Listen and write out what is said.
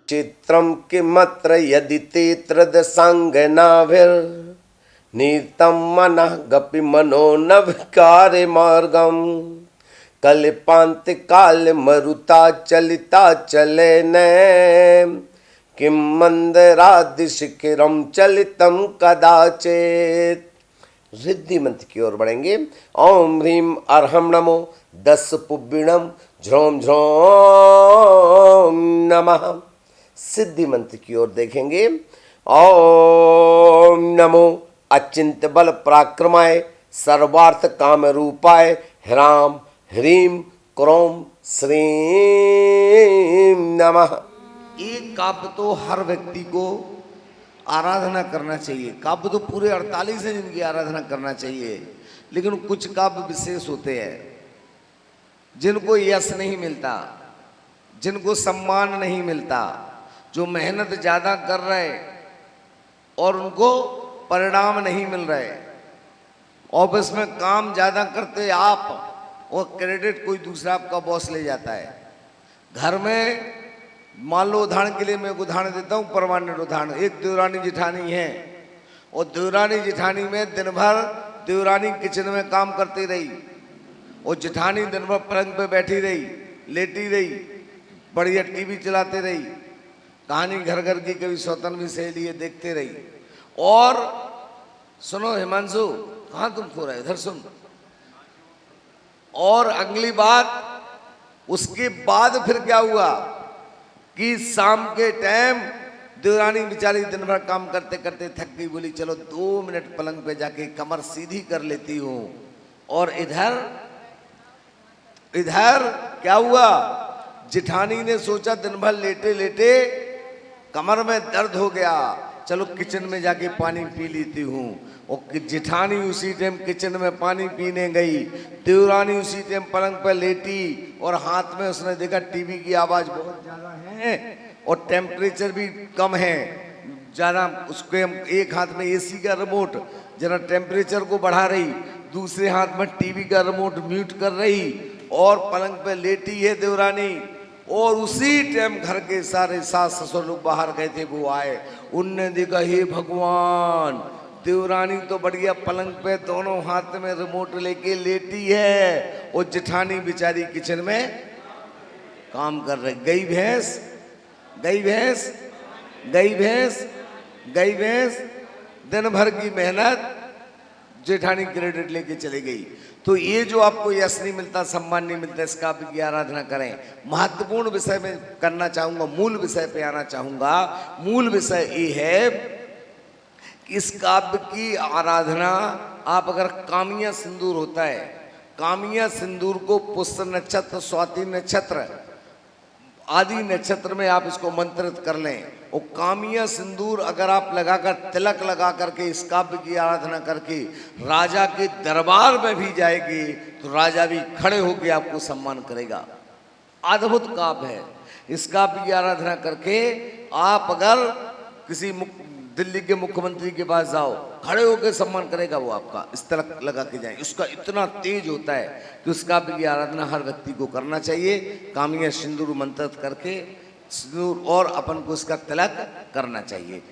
चित्रं किमत्र यदि ते त्रिदशाङ्गनाभिर्नीतं मनः गपि मनो न विकारे मार्गं कल्पान्तिकालमरुता चलिता चलेन किं मंदरादिशिखिरं चलितं कदाचित्। रिद्धि मंत्र की ओर बढ़ेंगे। ओम ह्रीम अर्हम नमो 10 पुब्बिणम झ्रोम झ्रोम नमः। सिद्धि मंत्र की ओर देखेंगे। ओम नमो अचिंत्य बल पराक्रमाय सर्वार्थ काम रूपाय ह्राम ह्रीम क्रोम श्रीम नमः। एक काव्य तो हर व्यक्ति को आराधना करना चाहिए। काव्य तो पूरे 48 हैं जिनकी आराधना करना चाहिए, लेकिन कुछ काव्य विशेष होते हैं जिनको यश नहीं मिलता, जिनको सम्मान नहीं मिलता, जो मेहनत ज़्यादा कर रहे और उनको परिणाम नहीं मिल रहे। ऑफिस में काम ज़्यादा करते आप और क्रेडिट कोई दूसरा आपका बॉस ले जाता है। घर में मान लो उदाहरण के लिए मैं उदाहरण देता हूँ, परमानेंट उदाहरण। एक देवरानी जिठानी है और देवरानी जिठानी में दिन भर देवरानी किचन में काम करती रही और जिठानी दिन भर पलंग पे बैठी रही, लेटी रही, बढ़िया टीवी चलाते रही, कहानी घर घर की कभी स्वतंत्र भी सहेली है देखते रही। और सुनो हिमांशु, कहाँ तुम खो रहे, इधर सुन। और अगली बात, उसके बाद फिर क्या हुआ कि शाम के टाइम देवरानी बेचारी दिन भर काम करते करते थक गई, बोली चलो 2 मिनट पलंग पे जाके कमर सीधी कर लेती हूँ। और इधर क्या हुआ, जिठानी ने सोचा दिन भर लेटे लेटे कमर में दर्द हो गया, चलो किचन में जाके पानी पी लेती हूँ। और जिठानी उसी टाइम किचन में पानी पीने गई, देवरानी उसी टाइम पलंग पर लेटी और हाथ में उसने देखा टीवी की आवाज़ बहुत ज़्यादा है और टेम्परेचर भी कम है ज़्यादा। उसके एक हाथ में एसी का रिमोट जरा टेम्परेचर को बढ़ा रही, दूसरे हाथ में टीवी का रिमोट म्यूट कर रही और पलंग पे लेटी है देवरानी। और उसी टाइम घर के सारे सास ससुर लोग बाहर गए थे, वो आए, उनने देखा हे भगवान, देवरानी तो बढ़िया पलंग पे दोनों हाथ में रिमोट लेके लेटी है और जिठानी बेचारी किचन में काम कर रही। गई भैंस गई भैंस गई भैंस गई भैंस, दिन भर की मेहनत जेठानी क्रेडिट लेके चली गई। तो ये जो आपको यश नहीं मिलता, सम्मान नहीं मिलता, इस काव्य की आराधना करें। महत्वपूर्ण विषय में करना चाहूंगा, मूल विषय पे आना चाहूंगा। मूल विषय ये है कि इस काव्य की आराधना आप अगर कामिया सिंदूर होता है, कामिया सिंदूर को पुष्य नक्षत्र, स्वाति नक्षत्र आदि नक्षत्र में आप इसको मंत्रित कर लें और कामिया सिंदूर अगर आप लगाकर तिलक लगा करके इस काव्य की आराधना करके राजा के दरबार में भी जाएगी तो राजा भी खड़े होकर आपको सम्मान करेगा। अद्भुत काव्य है। इस काव्य की आराधना करके आप अगर किसी दिल्ली के मुख्यमंत्री के पास जाओ, खड़े होकर सम्मान करेगा वो आपका। इस तिलक लगा के जाए, उसका इतना तेज होता है कि उस काव्य की आराधना हर व्यक्ति को करना चाहिए। कामिया सिंदूर मंत्रित करके सिंदूर और अपन को इसका तिलक करना चाहिए।